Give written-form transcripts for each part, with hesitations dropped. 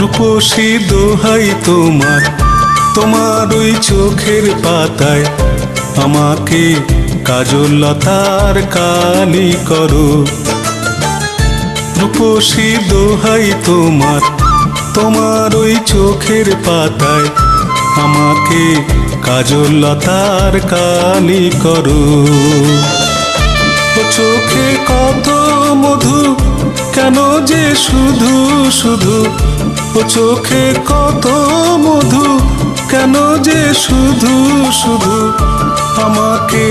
রূপসী দোহাই তোমার, তোমার ওই চোখের পাতায় আমাকে কাজল লতার কালি করো। রূপসী দোহাই তোমার, তোমার ওই চোখের পাতায় আমাকে কাজল লতার কালি করো। ও চোখে কত মধু, কেন যে শুধু শুধু, ও চোখে কত মধু, কেন যে শুধু শুধু আমাকে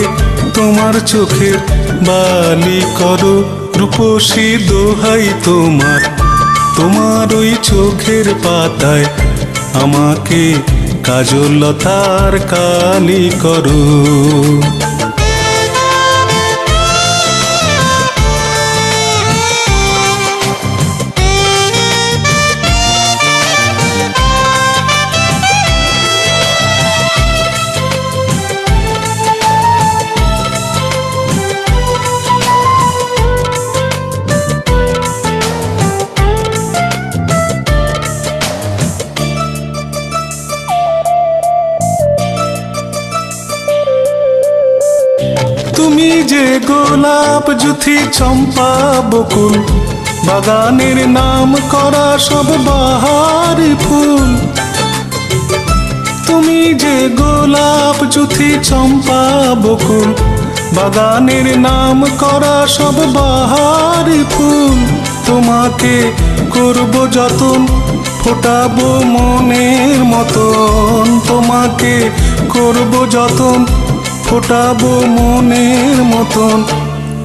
তোমার চোখের বালি করো। রূপসী দোহাই তোমার, তোমার ওই চোখের পাতায় আমাকে কাজল লতার কালি করো। তুমি যে গোলাপ জুথি চম্পা বকুল, বাগানের নাম করা সব বাহারি ফুল। তুমি যে গোলাপ জুথি চম্পা বকুল, বাগানের নাম করা সব বাহারি ফুল। তোমাকে করব যতন, ফোটাবো মনের মতন। তোমাকে করব যতন, ফোটাবো মনের মতন।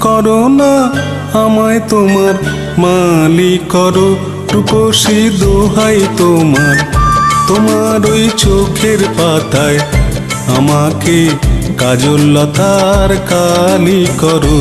করো না আমায় তোমার মালিক করো। রূপসী দোহাই তোমার, তোমার ওই চোখের পাতায় আমাকে কাজল লতার কালি করো।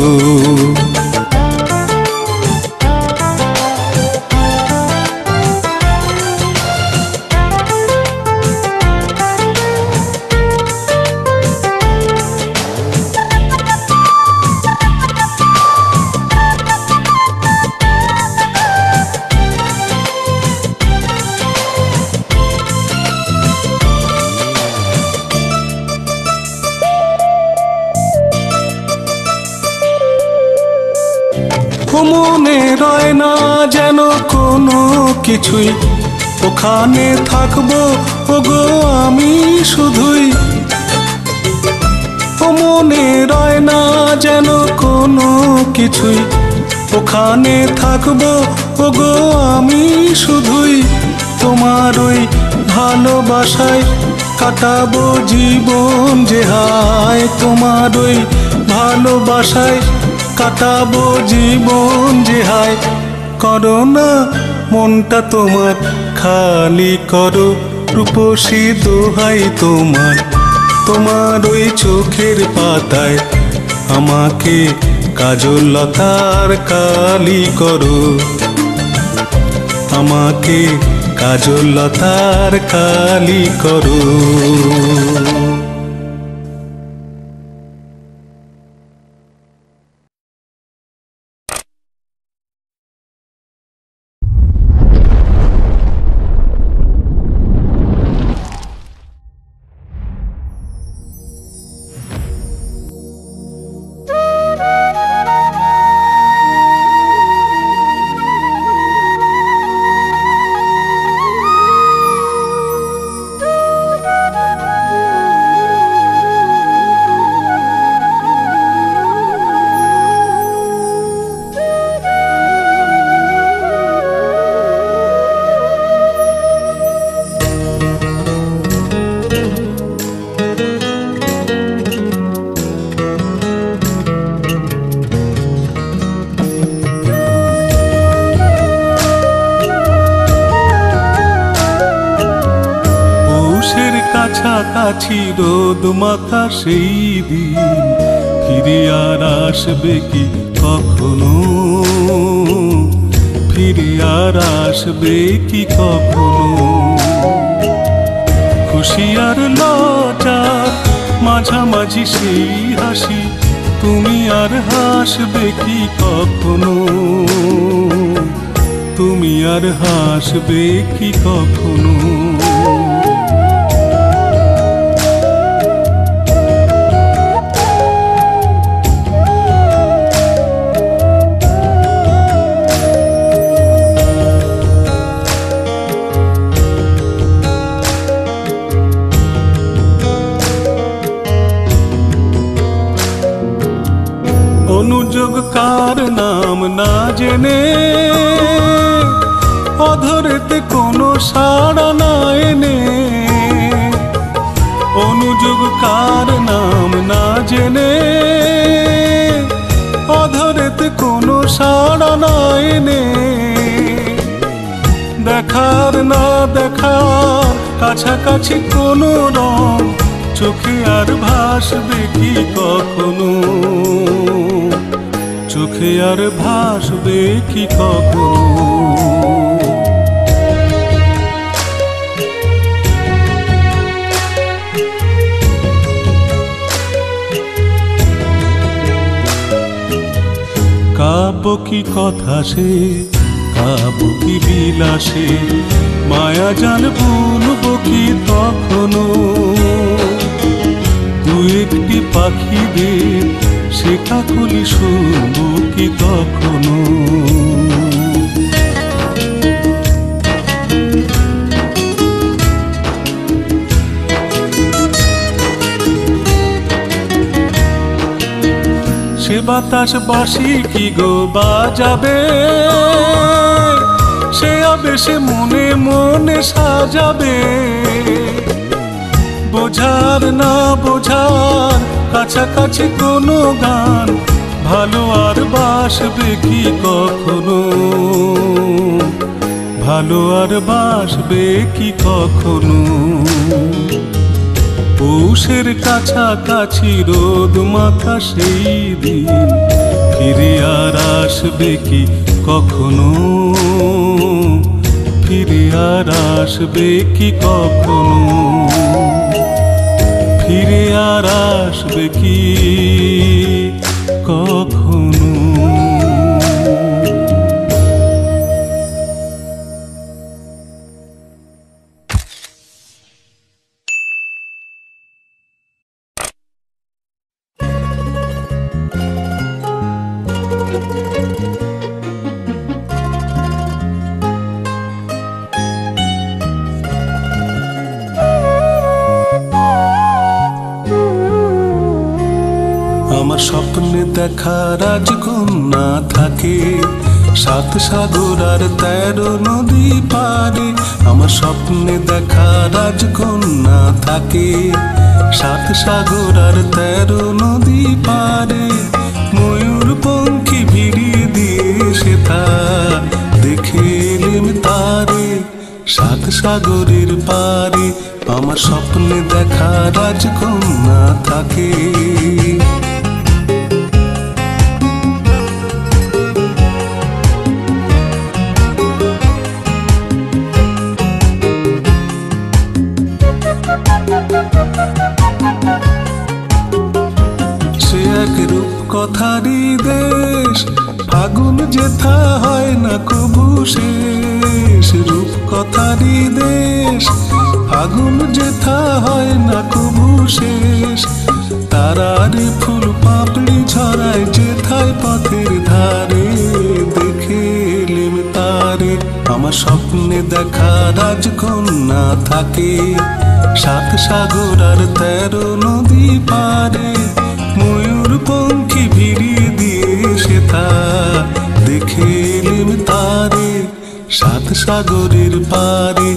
মনে রয় না যেন কোনো কিছুই, ওখানে থাকবো ওগো আমি শুধুই। মনে রয় না যেন কোনো কিছুই, ওখানে থাকবো ওগো আমি শুধুই। তোমার ওই ভালোবাসায় কাটাবো জীবন যে হায়। তোমার ওই ভালোবাসায় কাটাবো জীবন যে হায়। করো না মনটা তোমার খালি করো। রূপসী দোহাই তোমার, তোমার ওই চোখের পাতায় আমাকে কাজল লতার কালি করো। আমাকে কাজল লতার কালি করো। কাছাকাছি রোদ মাথা সেই দিন ফিরে আর আসবে কি কখনো? ফিরে আর আসবে কি কখনো? খুশি আর লজ্জার মাঝামাঝি সেই হাসি, তুমি আর হাসবে কি কখনো? তুমি আর আর হাসবে কি কখনো? অনুযোগ কার নাম না জেনে অধরেতে কোনো সাড়া না এনে, অনুযোগ কার নাম না জেনে অধরেতে কোনো সাড়া না এনে, দেখার না দেখার কাছাকাছি কোনো রং চোখে আর ভাসবে কি কখনো? চোখে আর ভাসবে কি কখনো? কাব্য কি কথা সে, কাব্য কি বিলাসে, মায়া জান বলবো কি তখনো? দু একটি পাখিদের শেখা কলি শুনবো কি তখনো? সে বাতাস বাসি কি গো বাজাবে, সে আবেশে মনে মনে সাজাবে। বোঝার না বোঝার কাছাকাছি কোনো গান ভালো আর বাসবে কি কখনো? ভালো আর বাসবে কি কখনো? পৌষের কাছাকাছি রোদ মাখা সেই দিন ফিরে আর আসবে কি কখনো? ফিরে আর আসবে কি কখনো? ফিরে আর আসবে কি কখনো? আমার স্বপ্নে দেখা রাজকন্যা থাকে 7 সাগর আর 13 নদী পারে। আমার স্বপ্নে দেখা রাজকন্যা থাকে 7 সাগর আর 13 নদী পারে। ময়ূর পঙ্খী ভিড়িয়ে দিয়ে সে তা দেখে এলেম তারে 7 সাগরের পারে। আমার স্বপ্নে দেখা রাজকন্যা থাকে। সে এক রূপ কথারই দেশ, ফাগুন যেথা হয় না কবু শেষ। রূপ কথারই দেশ, ফাগুন যেথা হয় না কবু শেষ। তারারে ফুল পাপড়ি ছড়ায় যেথায় পথের ধারে, দেখে এলেম তারে। আমার স্বপ্নে দেখা রাজকন্যা থাকে 7 সাগর আর 13 নদী পারে। ময়ূর পঙ্খী ভিড়িয়ে দিয়ে সে তা দেখে এলেম তারে 7 সাগরের পারে।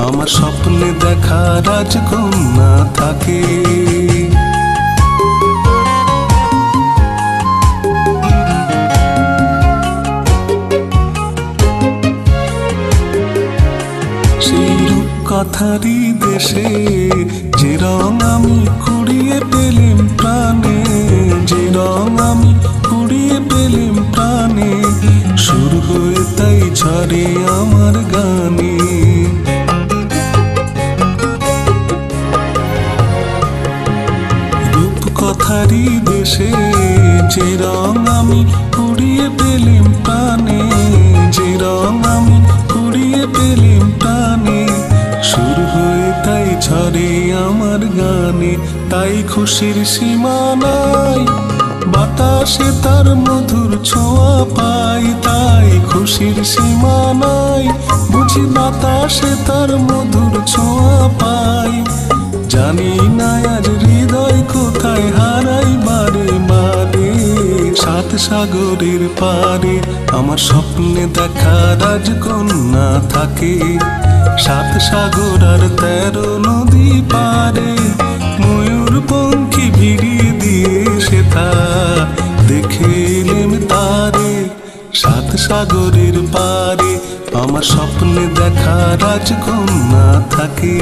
আমার স্বপ্নে দেখা রাজকন্যা থাকে। সেই রূপ কথারই দেশে যে রং আমি কুড়িয়ে পেলেম প্রাণে, যে রং আমি কুড়িয়ে পেলেম প্রাণে। সুর হয়ে তাই ঝরে আমার গানে। রূপ কথারই দেশে যে রং আমি কুড়িয়ে পেলেম প্রাণে, যে রং আমি কুড়িয়ে তাই খুশির সীমা নাই, বাতাসে তার মধুর ছোঁয়া পাই। তাই খুশির সীমা নাই, বুঝি বাতাসে তার মধুর ছোঁয়া পাই। জানি না আজ হৃদয় কোথায় হারাই বারে বারে। সাত সাগরের পারে আমার স্বপ্নে দেখা রাজকন্যা থাকে। সাত সাগর আর 13 নদী পারে ময়ূর পঙ্খী ভিড়িয়ে দিয়ে সেথা দেখে এলেম তারে। সাত সাগরের পারে আমার স্বপ্নে দেখা রাজকন্যা থাকে।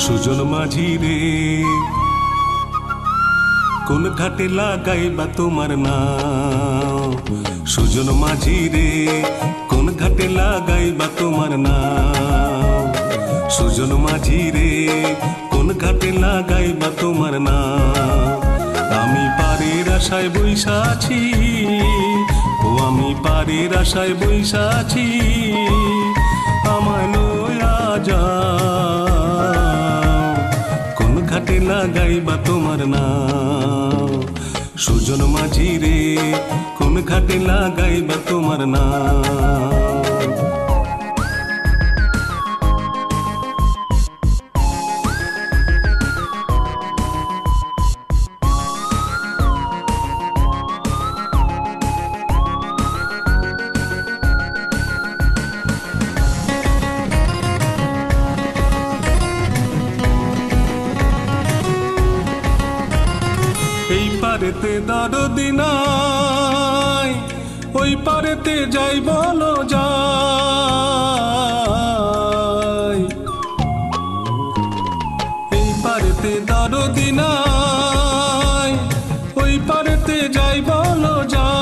সুজন মাঝি রে কোন ঘাটে লাগাইবা তোমার নাম? সুজন মাঝি রে কোন ঘাটে লাগাইবা তোমার নাম? সুজন মাঝি রে কোন ঘাটে লাগাইবা তোমার নাম? আমি পারের আশায় বইসা আছি, ও আমি পারের আশায় বইসা আছি, আমায় লইয়া যা ঘাটে লাগাইবা তোমার নাম? সুজন মাঝি রে কোন ঘাটে লাগাইবা তোমার নাম? পারেতে দরদি নাই, ওই পারেতে যাই বলো যাই। এই পারেতে দরদি নাই, ওই পারেতে যাই বলো যাই।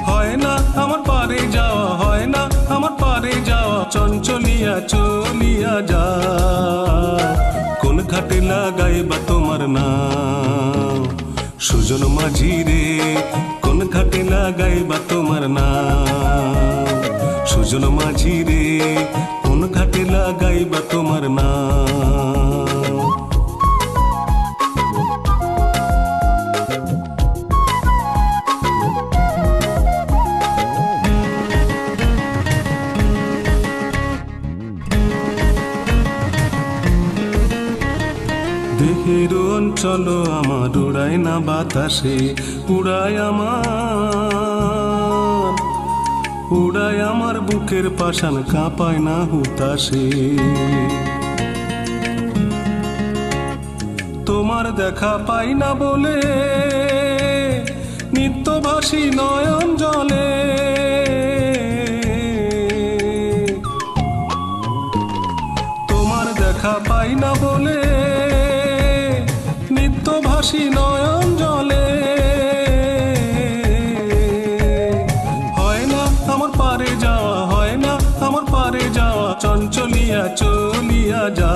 হয় না আমার পারে যাওয়া, হয় না আমার পারে যাওয়া, চঞ্চলিয়া চলিয়া যা। কোন ঘাটে লাগাইবা তোমার নাম? সুজন মাঝি রে কোন ঘাটে লাগাইবা তোমার নাম? সুজন মাঝি রে কোন ঘাটে লাগাইবা তোমার নাম? দেহের অঞ্চল আমার উড়ায় না বাতাসে, উড়ায় আমার বুকের পাষাণ কাঁপায় না হুতাশে। তোমার দেখা পাই না বলে নিত্যভাসী নয়ন জলে। তোমার দেখা পাই না বলে নিত্যভাসী নয়ন জলে। হয় না আমার পারে যাওয়া, হয় না আমার পারে যাওয়া, চঞ্চলিয়া চলিয়া যা।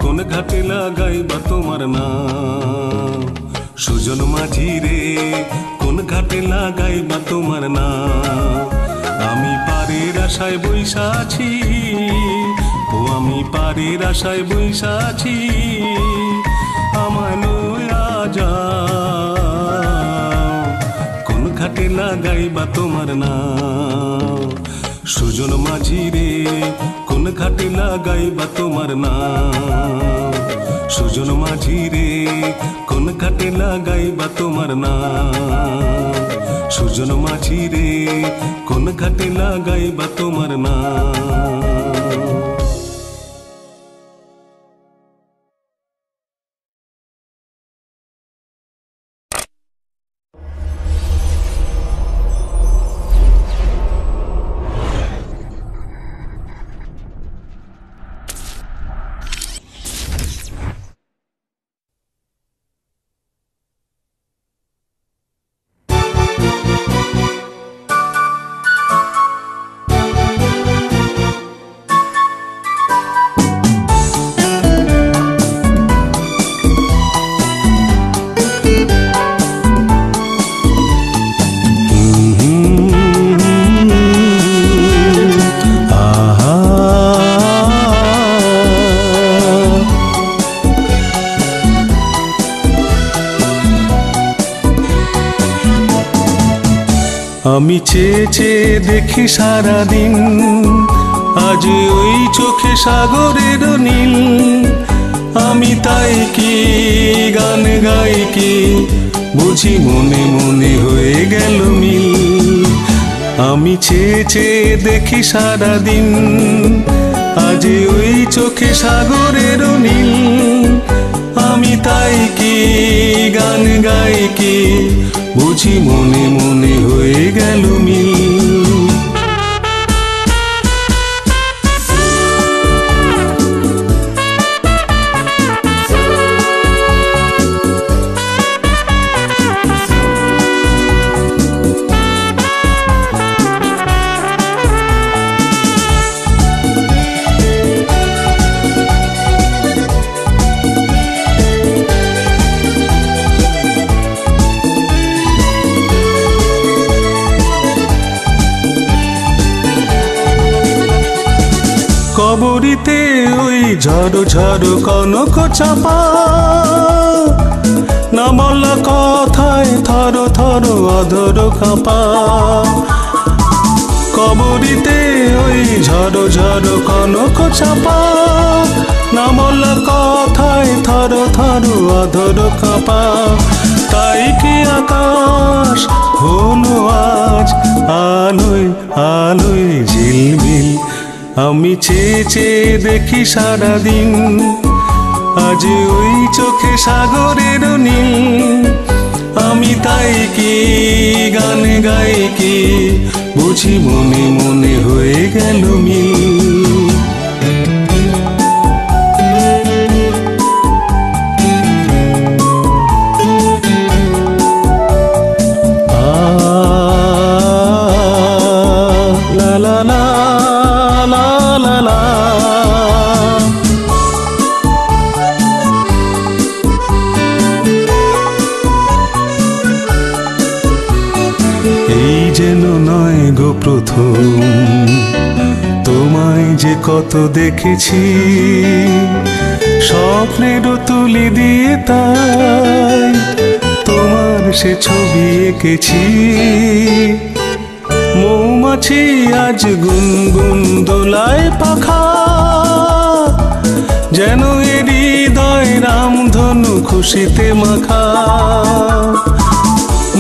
কোন ঘাটে লাগাইবা তোমার নাম? সুজন মাঝি রে কোন ঘাটে লাগাইবা তোমার নাম? আমি পারের আশায় বইসা আছি, ও আমি পারের আশায় বইসা আছি, আমায় লইয়া যা। কোন ঘাটে লাগাইবা তোমার নাম? সুজন মাঝি রে কোন ঘাটে লাগাইবা তোমার নাম। সুজন মাঝি রে কোন ঘাটে লাগাইবা তোমার নাম। সুজন মাঝি রে কোন ঘাটে লাগাইবা তোমার নাম। আমি চেয়ে চেয়ে দেখি সারাদিন, আজ ওই চোখে সাগরের নীল। আমি তাই কি গান গাই কি, বুঝি মনে মনে হয়ে গেল মিল। আমি চেয়ে চেয়ে দেখি সারাদিন, আজ ওই চোখে সাগরের নীল। আমি তাই কি গান গাই কি, বুঝি মনে মনে হয়ে গেল মিল। কবরীতে ওই ঝড়ো ঝড়ো কনক চাপা, না বলা কথায় থর থর অধর কাঁপা। কবরীতে ওই ঝড়ো ঝড়ো কনক চাপা, না বলা কথায় থর থর অধর কাঁপা। তাই কি আকাশ হলো আজ আলোয় আলোয় ঝিলমিল। আমি চেয়ে চেয়ে দেখি সারাদিন, আজ ওই চোখে সাগরের নীল। আমি তাই কি গান গাই কি, বুঝি মনে মনে হয়ে গেল মিল। এই যেন নয় গো প্রথম, তোমায় যে কত দেখেছি, স্বপ্নেরও তুলি দিয়ে তাই তোমার সে ছবি এঁকেছি। মৌমাছি আজ গুনগুন দোলায় পাখা, যেন এ হৃদয় রামধনু খুশিতে মাখা।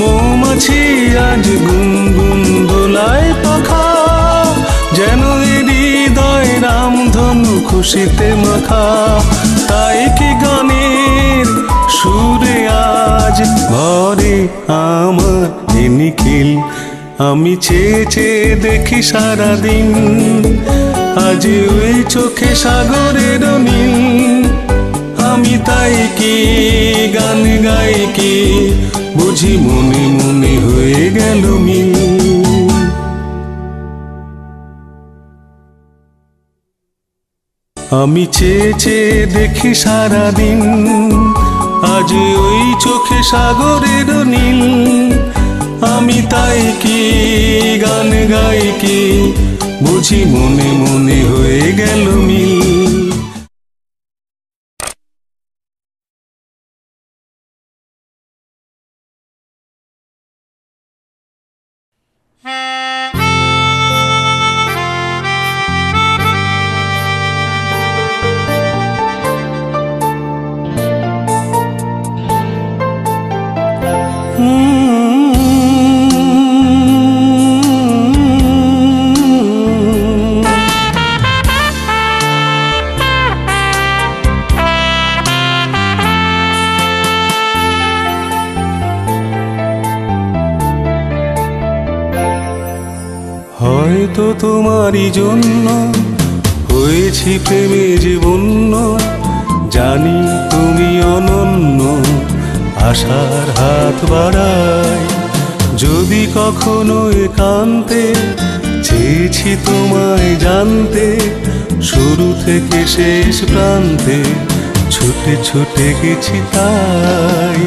মৌমাছি আজ গুনগুন দোলায় পাখা, যেন এ হৃদয় রামধনু খুশিতে মাখা। তাই কি গানের সুরে আজ ভরে আমার নিখিল। আমি চেয়ে চেয়ে দেখি সারাদিন, আজ ওই চোখে সাগরের নীল। আমি তাই কি গান গাই কি, বুঝি মনে মনে হয়ে গেল মিল। আমি চেয়ে চেয়ে দেখি সারাদিন, আজ ওই চোখে সাগরের নীল। আমি তাই কি গান গাই কি, বুঝি মনে মনে হয়ে গেল মিল। হয়তো তোমারই জন্য হয়েছি প্রেমে যে বন্য, জানি তুমি অনন্য, আশার হাত বাড়াই। যদি কখনো একান্তে চেয়েছি তোমায় জানতে, শুরু থেকে শেষ প্রান্তে ছুটে ছুটে গেছি তাই।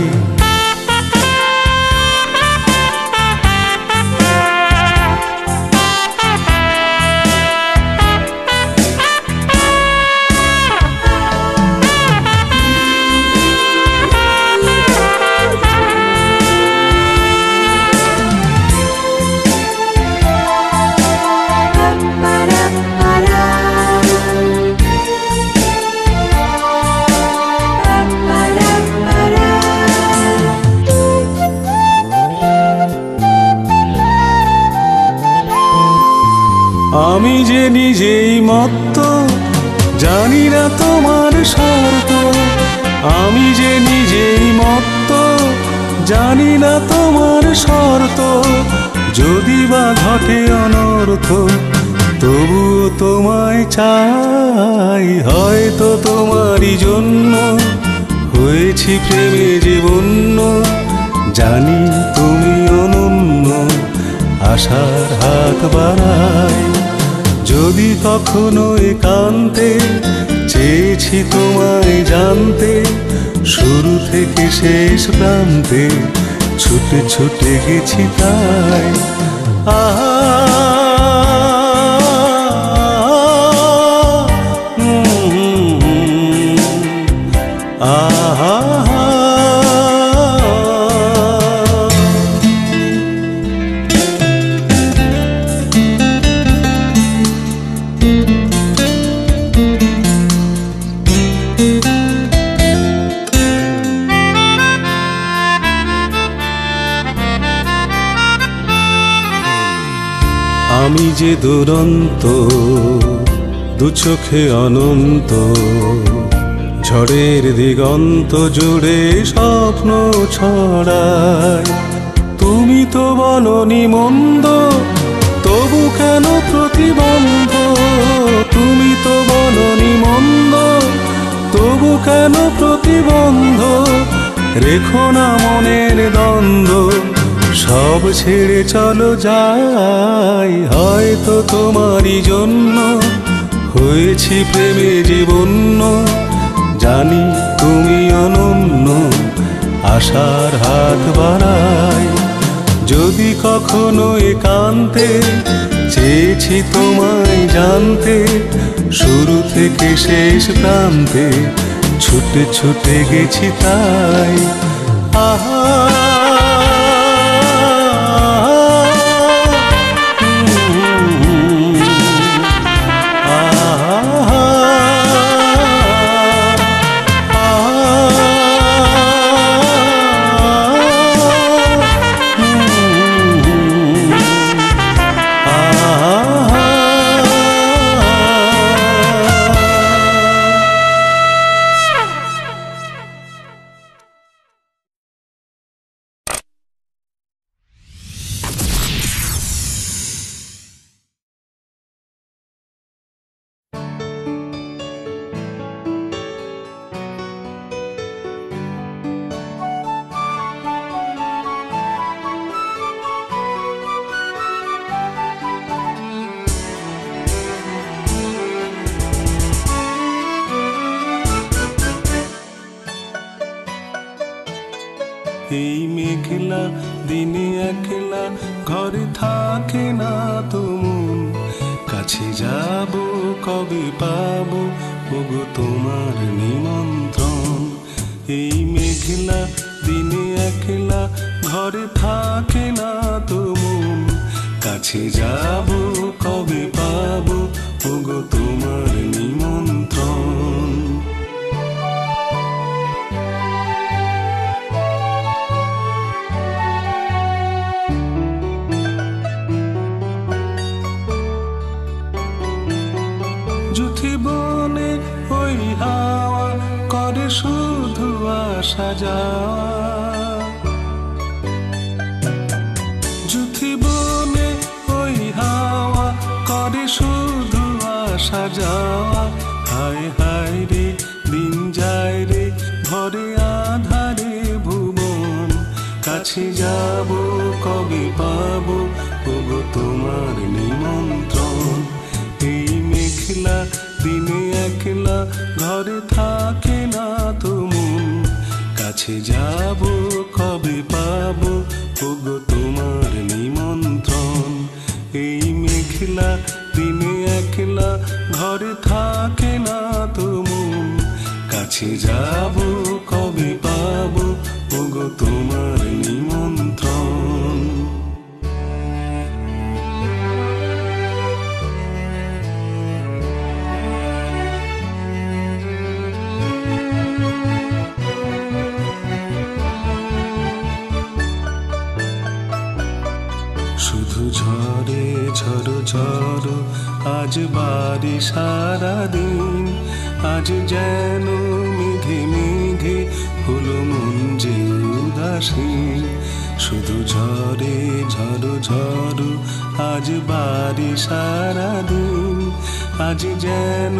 আমি যে নিজেই মত্ত, জানি না তোমার শর্ত। আমি যে নিজেই মত্ত, জানি না তোমার শর্ত। যদি বা ঘটে অনর্থ, তবুও তোমায় চাই। হয়তো তোমারই জন্য হয়েছি প্রেমে যে বন্য, জানি তুমি অনন্য, আশার হাত বাড়াই। যদি কখনো একান্তে চেয়েছি তোমায় জানতে, শুরু থেকে শেষ প্রান্তে ছুটে ছুটে গেছি তাই। আহা আহা আমি যে দুরন্ত, দু চোখে অনন্ত, ঝড়ের দিগন্ত জুড়ে স্বপ্ন ছড়ায়। তুমি তো বলনি মন্দ, তবু কেন প্রতিবন্ধ? তুমি তো বলনি মন্দ, তবু কেন প্রতিবন্ধ? রেখো না মনের দ্বন্দ্ব, সব ছেড়ে চলো যাই। হয়তো তোমারই জন্য হয়েছি প্রেমে যে বন্য, জানি তুমি অনন্য, আশার হাত বাড়াই। যদি কখনো একান্তে চেয়েছি তোমায় জানতে, শুরু থেকে শেষ প্রান্তে ছুটে ছুটে গেছি তাই। আহা এই মেঘলা দিনে একলা ঘরে থাকে না তো মন, কাছে যাব কবে পাবো ওগো তোমার নিমন্ত্রণ। এই মেঘলা দিনে একলা ঘরে থাকে না তো মন, কাছে যাব কবে পাবো ওগো তোমার নিমন্ত্রণ। আসা যাওয়া জুথি বনে ওই হাওয়া করে শুধু আসা যাওয়া হায় হায় রে দিন যায় রে ঘরে আধারে ভুবন কাছে যাব কবে পাবো ওগো তোমার নিমন্ত্রণ এই মেঘলা দিনে একলা ঘরে থাকে না তো মন কাছে যাব কবে পাবো ওগো তোমার নিমন্ত্রণ এই মেঘলা দিনে একলা ঘরে থাকে না তো মন কাছে যাব কবে পাবো ওগো তোমার নিমন্ত্রণ শুধু ঝরে ঝড়ো ঝড়ো আজ বাড়ি সারাদিন আজ যেন মেঘে মেঘে হলো মন যে উদাসীন শুধু ঝরে ঝড়ো ঝড়ো আজ বাড়ি সারাদিন আজ যেন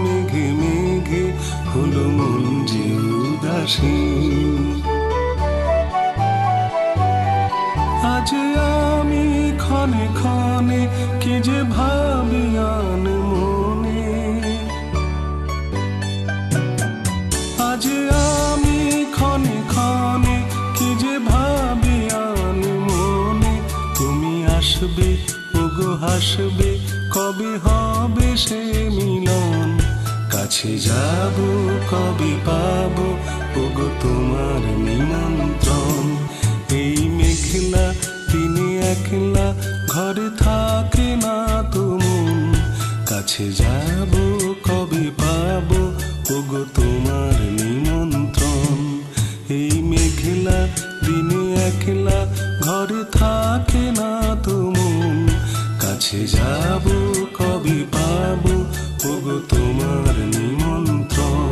মেঘে মেঘে হলো মন যে উদাসীন আজ আমি ক্ষণে ক্ষণে কি যে ভাবি আন মনে আজ আমি ক্ষণে ক্ষণে কি যে ভাবি আন মনে তুমি আসবে ওগো হাসবে কবে হবে সে মিলন কাছে যাব কবে পাবো ওগো তোমার নিমন্ত্রণ এই মেঘলা দিনে একলা ঘরে থাকে না তো মন কাছে যাব কবে পাবো ওগো তোমার নিমন্ত্রণ এই মেঘলা দিনে একলা ঘরে থাকে না তো মন কাছে যাব কবে পাবো ওগো তোমার নিমন্ত্রণ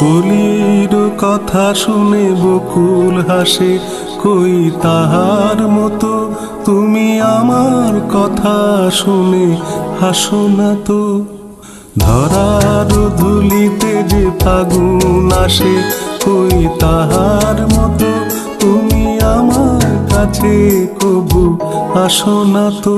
কলির কথা শুনে বকুল হাসে কই তাহার মতো তুমি আমার কথা শুনে হাসো না তো ধরার ধুলিতে যে ফাগুন আসে কই তাহার মতো তুমি আমার কাছে কবু আসো না তো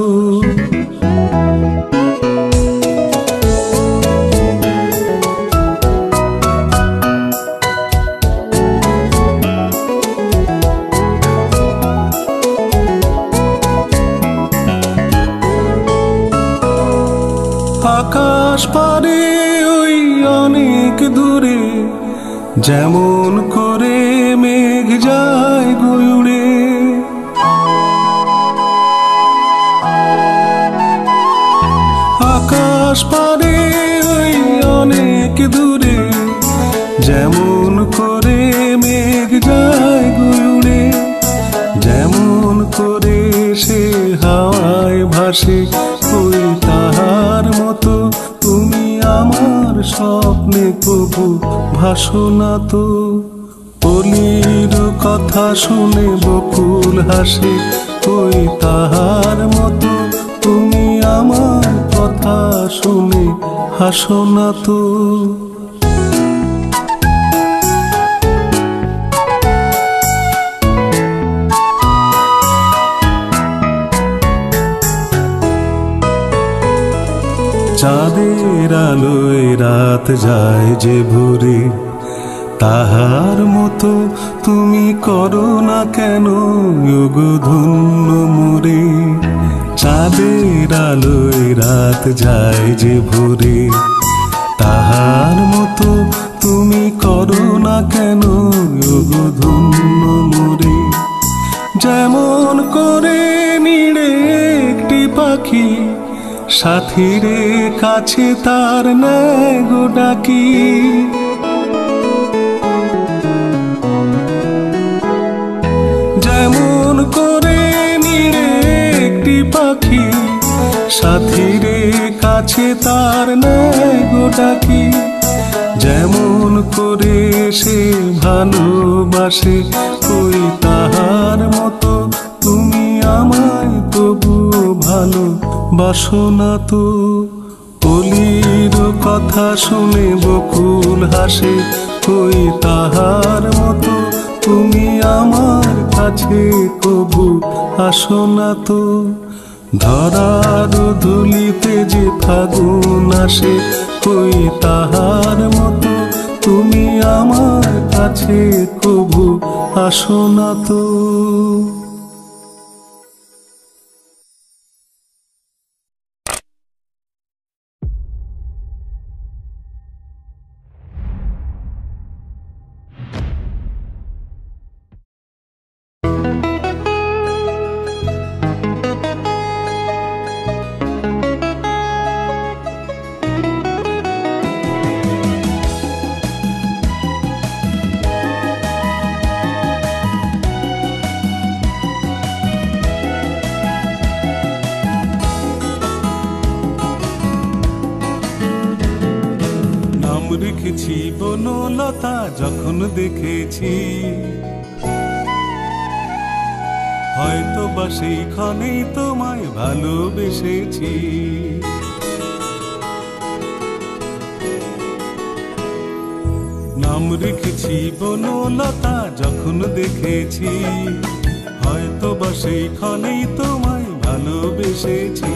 আকাশ পারে ওই অনেক দূরে যেমন করে মেঘ যায় গয়ুড়ে আকাশ পারে ওই অনেক দূরে যেমন করে মেঘ যায় গয়ুড়ে যেমন করে সে হাওয়ায় ভাসে ওই তাহার মতো তুমি আমার স্বপ্নে কবু ভাসো না তো কলির কথা শুনে বকুল হাসে ওই তাহার মতো তুমি আমার কথা শুনে হাসো না তো চাঁদের আলোয় রাত যায় যে ভোরে তাহার মতো তুমি করো না কেন ওগো ধন্য মোরে চাঁদের আলোয় রাত যায় যে ভোরে তাহার মতো তুমি করো না কেন ওগো ধন্য মোরে যেমন করে নিড়ে পাখি সাথীরে কাছে তার নেয় গো ডাকি। যেমন করে নিড়ে একটি পাখি সাথীরে কাছে তার নেয় গো ডাকি। যেমন করে সে ভালোবাসে ওই তাহার মতো তুমি আমায় তবু ভালোবাসো না তো। কলির কথা শুনে বকুল হাসে ওই তাহার মতো তুমি আমার কাছে কবু আসো না তো। ধরার ধুলিতে যে ফাগুন আসে ওই তাহার মতো তুমি আমার কাছে কবু আসো না তো। রেখেছি বনলতা যখন দেখেছি, হয়তো বা সেইখানেই তোমায় ভালোবেসেছি। নাম রেখেছি বনলতা যখন দেখেছি, হয়তো বা সেইখানেই তোমায় ভালোবেসেছি।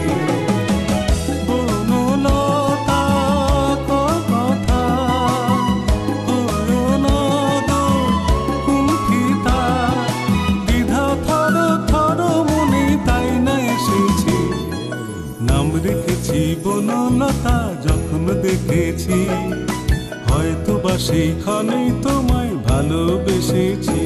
বনলতা যখন দেখেছি, হয়তো বা সেইখানেই তোমায় ভালোবেসেছি।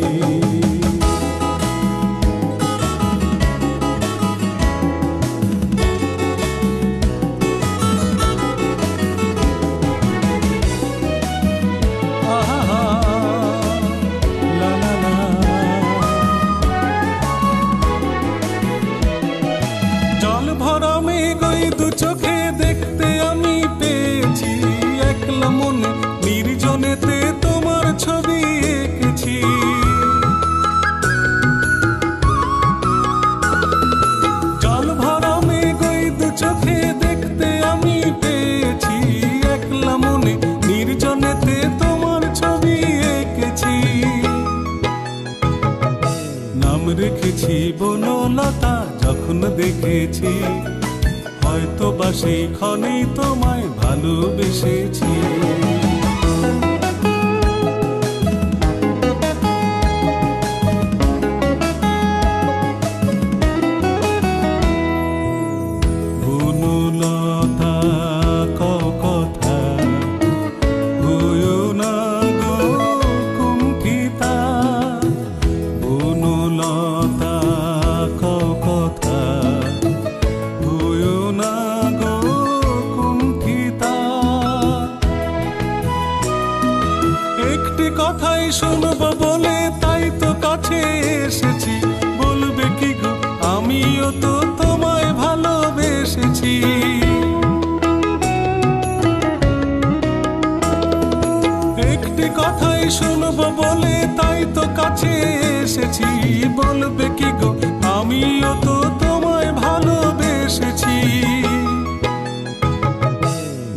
জল ভরা মেঘ ওই দু চোখে দেখতে আমি পেয়েছি, একলা মনে নির্জনেতে তোমার ছবি এঁকেছি। জল ভরা মেঘ ওই দু চোখে দেখতে আমি পেয়েছি, একলা মনে নির্জনেতে তোমার ছবি এঁকেছি। নাম রেখেছি বনলতা যখন দেখেছি, হয়তো বা সেইখানেই তোমায় ভালোবেসেছি। বনলতা কথা হইও না গো কুণ্ঠিতা, বনলতা কথা হইও না গো কুণ্ঠিতা। একটি কথাই শুনবো বলে তাই তো কাছে এসেছি, বলবে কি গো আমিও তো তোমায় ভালোবেসেছি। একটি কথাই শুনবো বলে তাই তো কাছে এসেছি, বলবে কি গো আমিও তো তোমায় ভালোবেসেছি।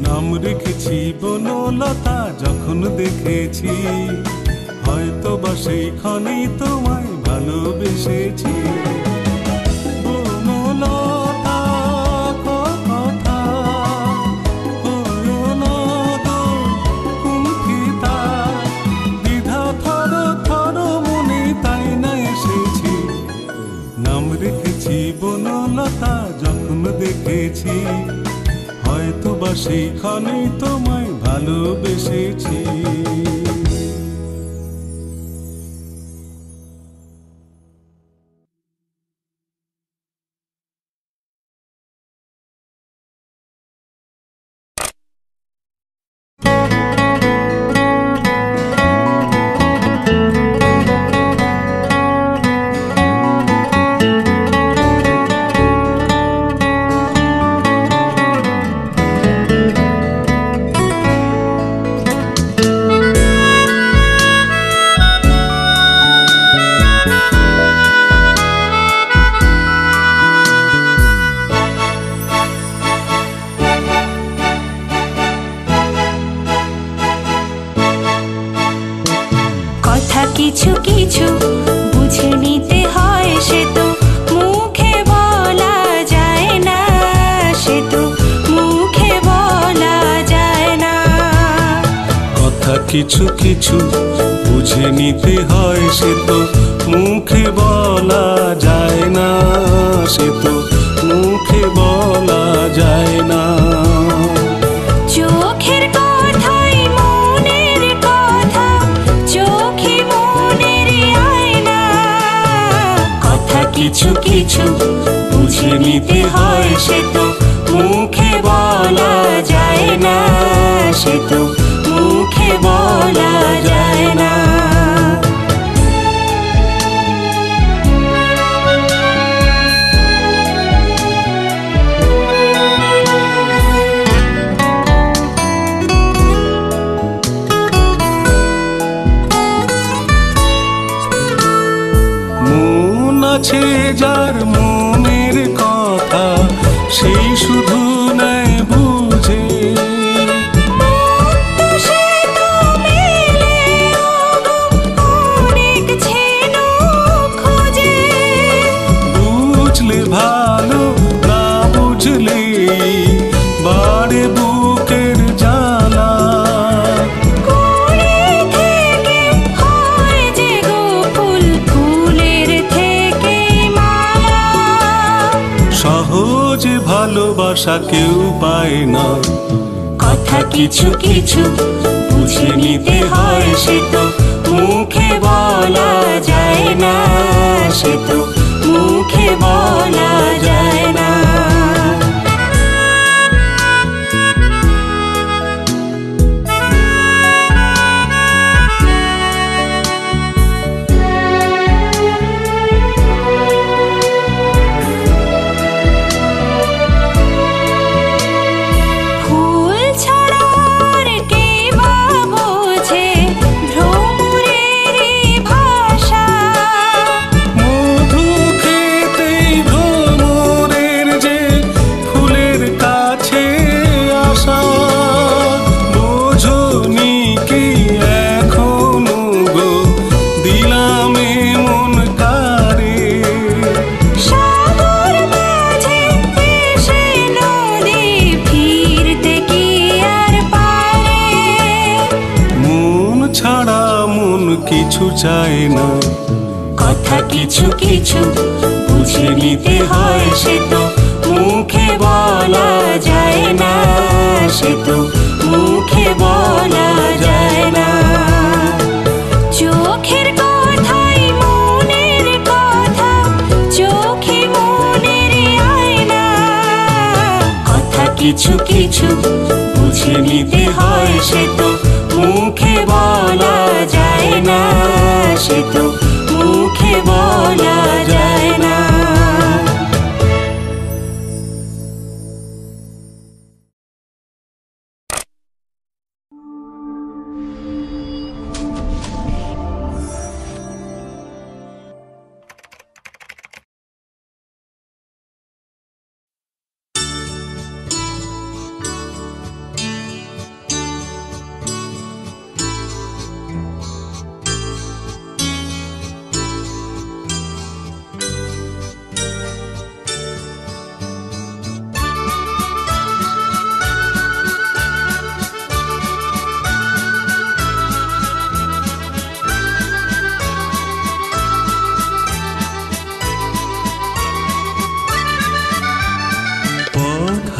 নাম রেখেছি বনলতা যখন দেখেছি, হয়তো বা সেইখানেই তোমায় ভালোবেসেছি। বনলতা কথা হইও না গো কুণ্ঠিতা, দ্বিধা থর থর মনে তাই না এসেছি। নাম রেখেছি বনলতা যখন দেখেছি, হয়তো বা সেইখানেই তোমায় ভালোবেসেছি। কিছু কিছু বুঝে নিতে হয়, সে তো মুখে বলা যায় না, সে তো মুখে বলা যায় না। কথা কিছু কিছু বুঝে নিতে হয়, সে তো মুখে বলা যায় না, সে তো মুখে বলা যায় না। চোখের কথাই মনের কথা, চোখে মনের আয়না। কথা কিছু কিছু বুঝে নিতে হয়, সে তো মুখে বলা যায় না, সে তো মুখে বলা যায় না। মন আছে যার মনের কথা, সেই শুধু নেয় বুঝে। বুঝলে ভালো, না বুঝলে বাড়ে বুকের জ্বালা। সহজ ভালোবাসা কেউ পায় না। কথা কিছু কিছু বুঝে নিতে হয়, সে তো মুখে বলা যায় না, সে তো মুখে বলা যায় না। কিছু চায় না। কথা কিছু কিছু বুঝে নিতে হয়, সে তো মুখে বলা যায় না, সে তো মুখে বলা যায় না। চোখের কথাই মনের কথা, চোখে মনের আয়না। কথা কিছু কিছু বুঝে নিতে হয়, সে তো মুখে বলা যায় না, সে তো মুখে বলা যায় না।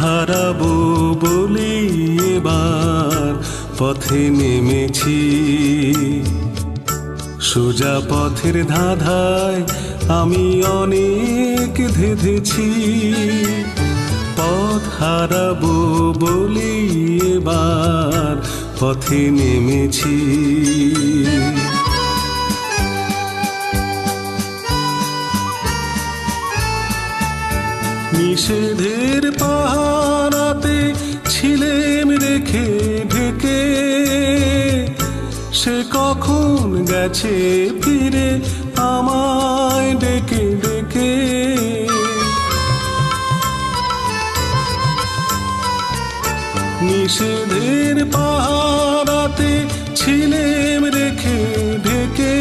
হারাবো বলে এবার পথে নেমেছি, সোজা পথের ধাঁধায় আমি অনেক ধেঁধেছি। পথ হারাবো বলে এবার পথে নেমেছি। নিষেধের পাহারাতে ছিলেম রেখে ঢেকে, সে কখন গেছে ফিরে আমায় ডেকে ডেকে। নিষেধের পাহারাতে ছিলেম রেখে ঢেকে,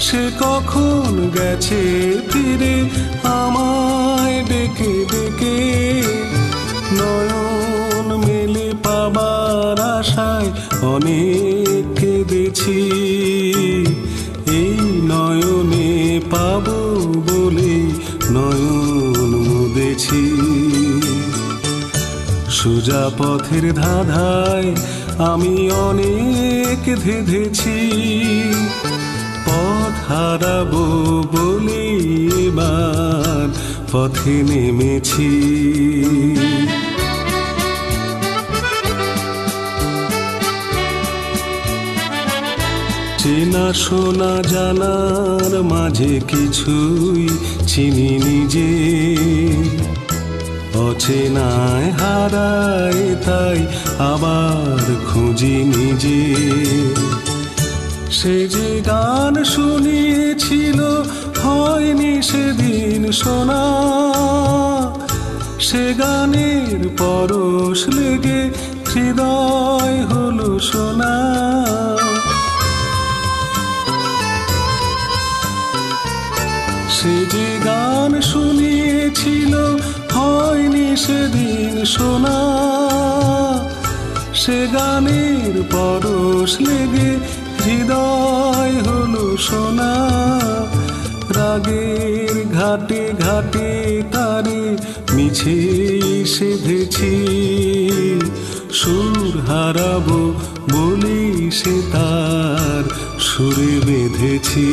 সে কখন গেছে ফিরে আমায় ডেকে ডেকে, নয়ন মেলে পাবার আশায় অনেক কেঁদেছি। এই নয়নে পাবো বলে নয়ন মুদেছি। সোজা পথের ধাঁধায় আমি অনেক ধেঁধেছি, পথ হারাবো বলে এবার পথে নেমেছি। চেনা শোনা জানার মাঝে কিছুই চিনি নিজে, অচেনায় হারায় তাই আবার খুঁজি নিজে। সে যে গান শুনিয়েছিল হয়নি সেদিন শোনা, সে গানের পরশ লেগে হৃদয় হলো সোনা। সে যে গান শুনিয়েছিল হয়নি সেদিন শোনা, সে গানের পরশ লেগে হৃদয় হলো সোনা। রাগের ঘাটে ঘাটে তারে মিছে সেধেছি, সুর হারাবো বলি সে তার সুরে বেঁধেছি।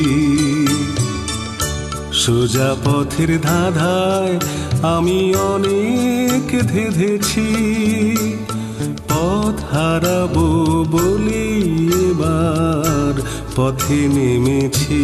সোজা পথের ধাঁধায় আমি অনেক ধেঁধেছি, পথ হারাবো বলি এবার পথে নেমেছি।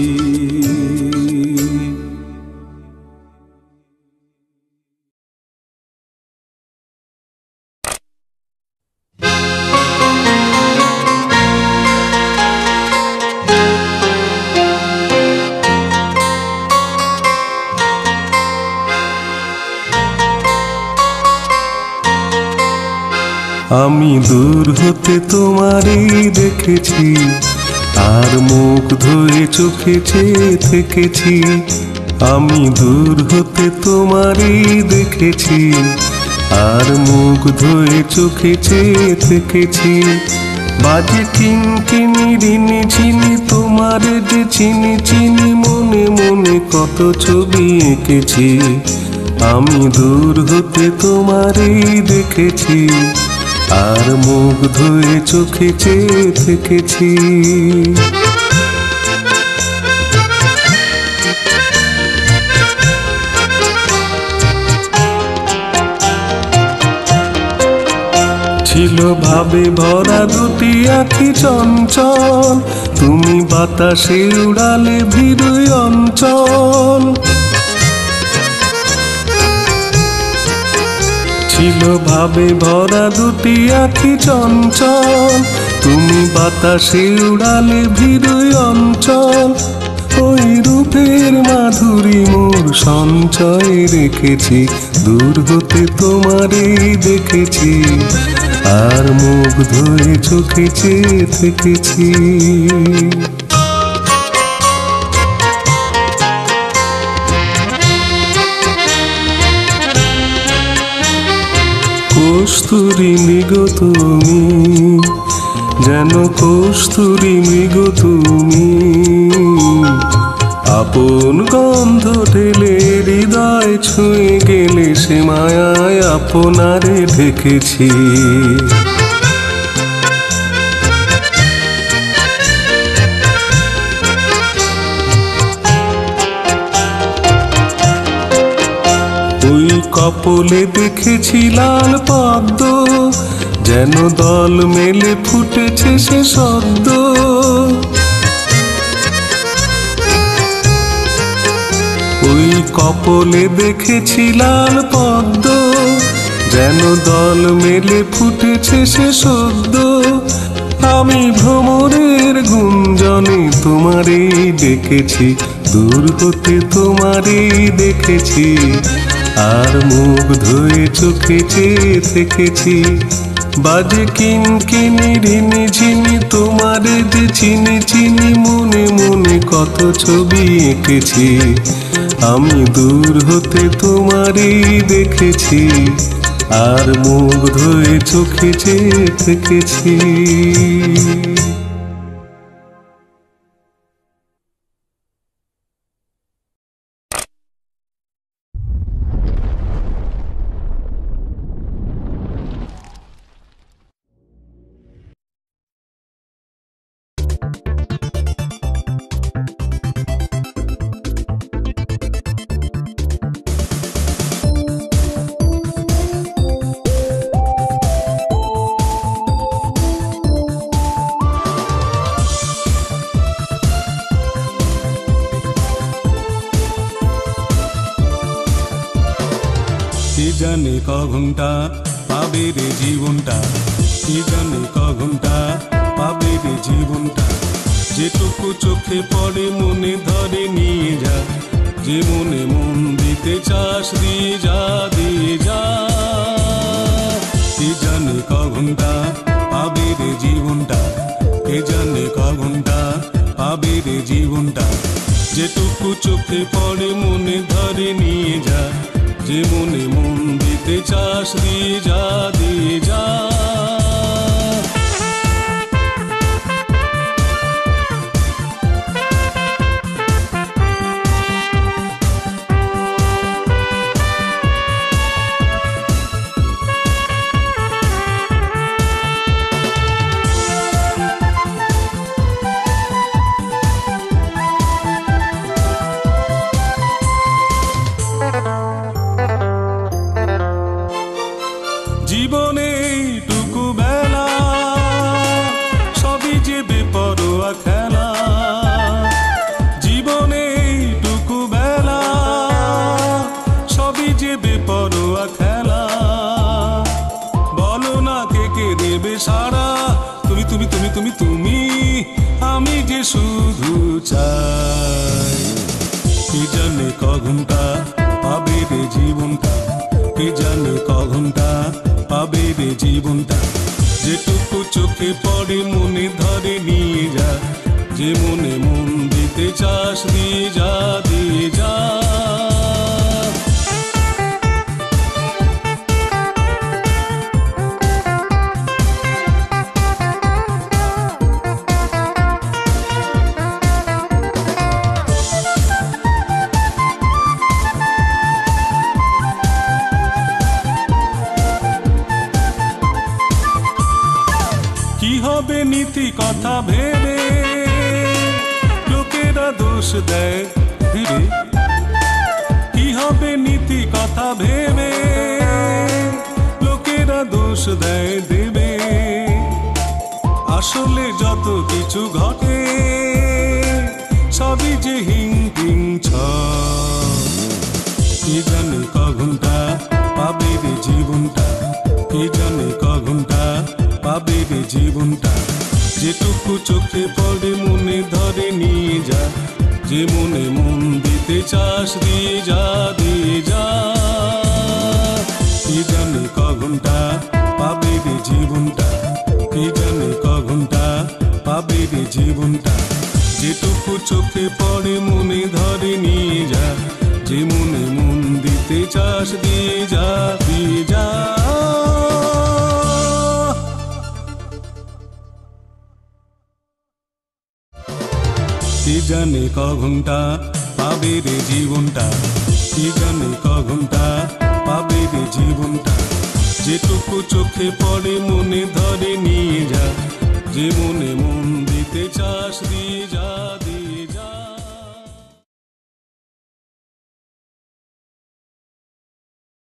আমি দূর হতে তোমারই দেখেছি, আর মুখ ধুয়ে চোখে চেয়ে থেকেছি। আমি দূর হতে তোমারই দেখেছি, আর মুখ ধুয়ে চোখে চেয়ে থেকেছি। বাজে কিনকিনি রিনি চিনি তোমার যে চিনি চিনি, মনে মনে কত ছবি এঁকেছি। আমি দূর হতে তোমারই দেখেছি, আর মুখ ধুয়ে চোখে চেয়ে থেকেছি। ছিল ভাবে ভরা দুটি আঁখি চঞ্চল, তুমি বাতাসে উড়ালে ভীরু অঞ্চল। ছিল ভাবে ভরা দুটি আঁখি চঞ্চল, তুমি বাতাসে উড়ালে ভীরু অঞ্চল। ওই রূপের মাধুরী মোর সঞ্চয় রেখেছি, দূর হতে তোমারই দেখেছি, আর মুখ ধুয়ে চোখে চেয়ে থেকেছি। কস্তুরী মৃগ তুমি, যেন কস্তুরী মৃগ তুমি, আপন গন্ধ ঢেলে হৃদয় ছুঁয়ে গেলে সে মায়ায় আপনারে ঢেকেছি। ওই কপলে দেখেছি লাল পদ্ম, যেন দল মেলে ফুটেছে সে সদ্য। ওই কপলে দেখেছি লাল পদ্ম, যেন দল মেলে ফুটেছে সে সদ্য। আমি ভ্রমরের গুঞ্জনে তোমারই ডেকেছি, দূর হতে তোমারই দেখেছি, আর মুখ ধুয়ে চোখে চেয়ে থেকেছি। বাজে কিনকিনি রিনি ঝিনি তোমারে যে চিনি চিনি মনে মনে কত ছবি এঁকেছি আমি দূর হতে তোমারই দেখেছি আর মুগ্ধ হয়ে চোখে চেয়ে থেকেছি। কি জানে ক ঘন্টা পাবে রে জীবনটা, কি জানে ক ঘন্টা পাবে রে জীবনটা, যেটুকু চোখে পড়ে মনে ধরে নিয়ে যা, যে মনে মন দিতে চাস দিয়ে যা দিয়ে যা। কি জানে ক ঘন্টা পাবে রে জীবনটা, কে জানে ক ঘন্টা পাবে রে জীবনটা, যেটুকু চোখে পড়ে মনে ধরে নিয়ে যা, যে মনে মন দিতে চাস দিয়ে যা দিয়ে যা। জীবনে এইটুকু বেলা সবই যে বেপরোয়া খেলা, জীবনে এইটুকু বেলা সবই যে বেপরোয়া খেলা, বলো না কে কে দেবে সারা, তুমি তুমি তুমি তুমি তুমি আমি যে শুধু চাই। কে জানে ক ঘন্টা পাবে রে জীবনটা, কে জানে ক ঘন্টা পাবে রে জীবনটা, যেটুকু চোখে পড়ে মনে ধরে নিয়ে যা, যে মনে মন দিতে চাস দিয়ে যা দিয়ে যা। কি হবে নীতি কথা ভেবে লোকেরা দোষ দেয় ধীরে, কি হবে নীতি কথা ভেবে লোকেরা দোষ দেয় দেবে, আসলে যত কিছু ঘটে সবই যে হিং হিং ছ। কি জানে ক ঘন্টা পাবে রে জীবনটা, কি জানে ক ঘন্টা পাবে রে জীবনটা, যেটুকু চোখে পড়ে মনে ধরে নিয়ে যা, যে মনে মন দিতে চাস দিয়ে যা দিয়ে যা। কি জানে ক ঘন্টা পাবে রে জীবনটা, কি জানে ক ঘন্টা পাবে রে জীবনটা, যেটুকু চোখে পড়ে মনে ধরে নিয়ে যা, যে মনে মন দিতে চাস দিয়ে যা দিয়ে যা। কি জানে ক ঘন্টা পাবে রে জীবনটা, কি জানে ক ঘন্টা পাবে রে জীবনটা, যেটুকু চোখে পড়ে মনে ধরে নিয়ে যা, যে মনে মন